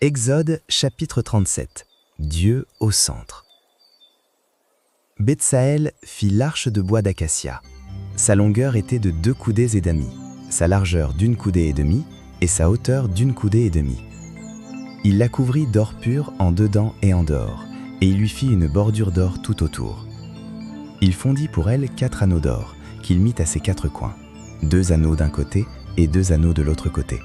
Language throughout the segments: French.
Exode chapitre 37. Dieu au centre. Betsaël fit l'arche de bois d'acacia. Sa longueur était de 2 coudées et demie, sa largeur d'1 coudée et demie et sa hauteur d'1 coudée et demie. Il la couvrit d'or pur en dedans et en dehors, et il lui fit une bordure d'or tout autour. Il fondit pour elle 4 anneaux d'or, qu'il mit à ses 4 coins, 2 anneaux d'un côté et 2 anneaux de l'autre côté.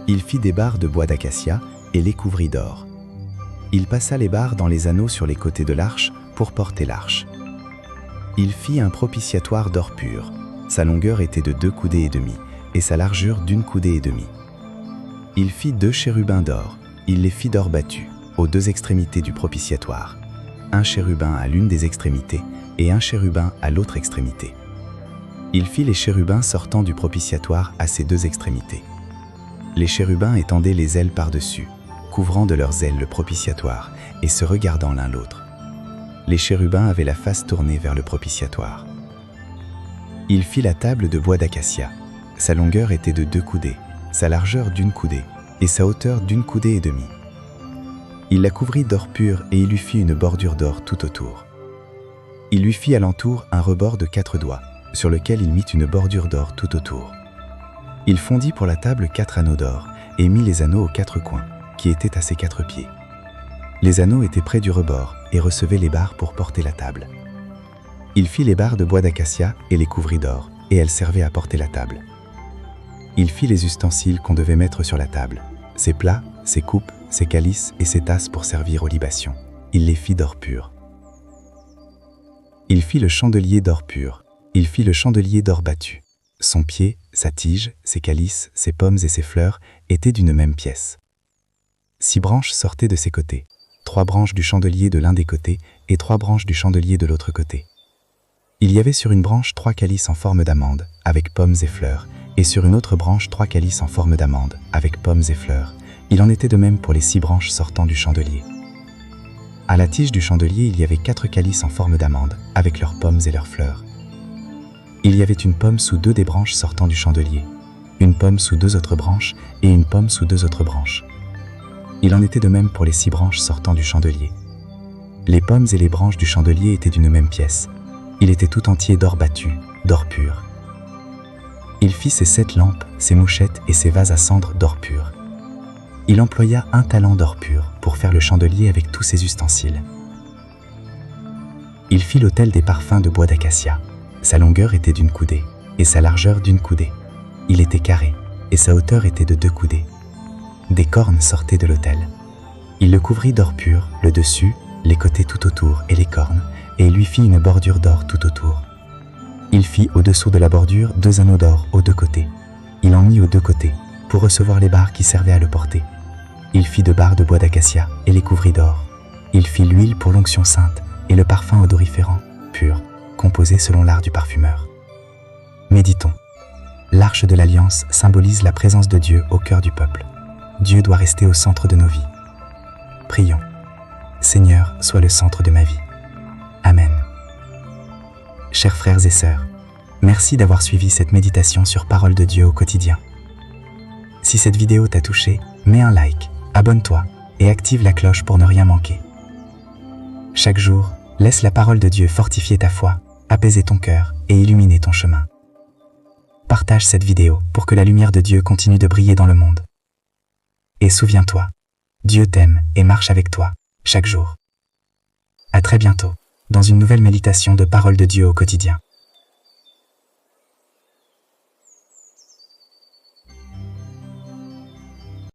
Il fit des barres de bois d'acacia et les couvrit d'or. Il passa les barres dans les anneaux sur les côtés de l'arche pour porter l'arche. Il fit un propitiatoire d'or pur. Sa longueur était de 2 coudées et demie et sa largeur d'1 coudée et demie. Il fit 2 chérubins d'or. Il les fit d'or battu aux 2 extrémités du propitiatoire. Un chérubin à l'une des extrémités et un chérubin à l'autre extrémité. Il fit les chérubins sortant du propitiatoire à ses 2 extrémités. Les chérubins étendaient les ailes par-dessus, couvrant de leurs ailes le propitiatoire et se regardant l'un l'autre. Les chérubins avaient la face tournée vers le propitiatoire. Il fit la table de bois d'acacia. Sa longueur était de 2 coudées, sa largeur d'1 coudée et sa hauteur d'1 coudée et demie. Il la couvrit d'or pur et il lui fit une bordure d'or tout autour. Il lui fit alentour un rebord de 4 doigts, sur lequel il mit une bordure d'or tout autour. Il fondit pour la table 4 anneaux d'or et mit les anneaux aux 4 coins, qui étaient à ses 4 pieds. Les anneaux étaient près du rebord et recevaient les barres pour porter la table. Il fit les barres de bois d'acacia et les couvrit d'or, et elles servaient à porter la table. Il fit les ustensiles qu'on devait mettre sur la table, ses plats, ses coupes, ses calices et ses tasses pour servir aux libations. Il les fit d'or pur. Il fit le chandelier d'or pur. Il fit le chandelier d'or battu. Son pied, sa tige, ses calices, ses pommes et ses fleurs étaient d'une même pièce. 6 branches sortaient de ses côtés, 3 branches du chandelier de l'un des côtés et 3 branches du chandelier de l'autre côté. Il y avait sur une branche 3 calices en forme d'amande, avec pommes et fleurs, et sur une autre branche 3 calices en forme d'amande, avec pommes et fleurs. Il en était de même pour les 6 branches sortant du chandelier. À la tige du chandelier, il y avait 4 calices en forme d'amande, avec leurs pommes et leurs fleurs. Il y avait une pomme sous 2 des branches sortant du chandelier, une pomme sous 2 autres branches et une pomme sous 2 autres branches. Il en était de même pour les 6 branches sortant du chandelier. Les pommes et les branches du chandelier étaient d'une même pièce. Il était tout entier d'or battu, d'or pur. Il fit ses 7 lampes, ses mouchettes et ses vases à cendre d'or pur. Il employa 1 talent d'or pur pour faire le chandelier avec tous ses ustensiles. Il fit l'autel des parfums de bois d'acacia. Sa longueur était d'1 coudée, et sa largeur d'1 coudée. Il était carré, et sa hauteur était de 2 coudées. Des cornes sortaient de l'autel. Il le couvrit d'or pur, le dessus, les côtés tout autour et les cornes, et il lui fit une bordure d'or tout autour. Il fit au-dessous de la bordure 2 anneaux d'or aux 2 côtés. Il en mit aux 2 côtés, pour recevoir les barres qui servaient à le porter. Il fit 2 barres de bois d'acacia et les couvrit d'or. Il fit l'huile pour l'onction sainte et le parfum odoriférant, pur, composé selon l'art du parfumeur. Méditons. L'arche de l'Alliance symbolise la présence de Dieu au cœur du peuple. Dieu doit rester au centre de nos vies. Prions. Seigneur, sois le centre de ma vie. Amen. Chers frères et sœurs, merci d'avoir suivi cette méditation sur Parole de Dieu au quotidien. Si cette vidéo t'a touché, mets un like, abonne-toi et active la cloche pour ne rien manquer. Chaque jour, laisse la parole de Dieu fortifier ta foi, apaiser ton cœur et illuminer ton chemin. Partage cette vidéo pour que la lumière de Dieu continue de briller dans le monde. Et souviens-toi, Dieu t'aime et marche avec toi, chaque jour. À très bientôt, dans une nouvelle méditation de Parole de Dieu au quotidien.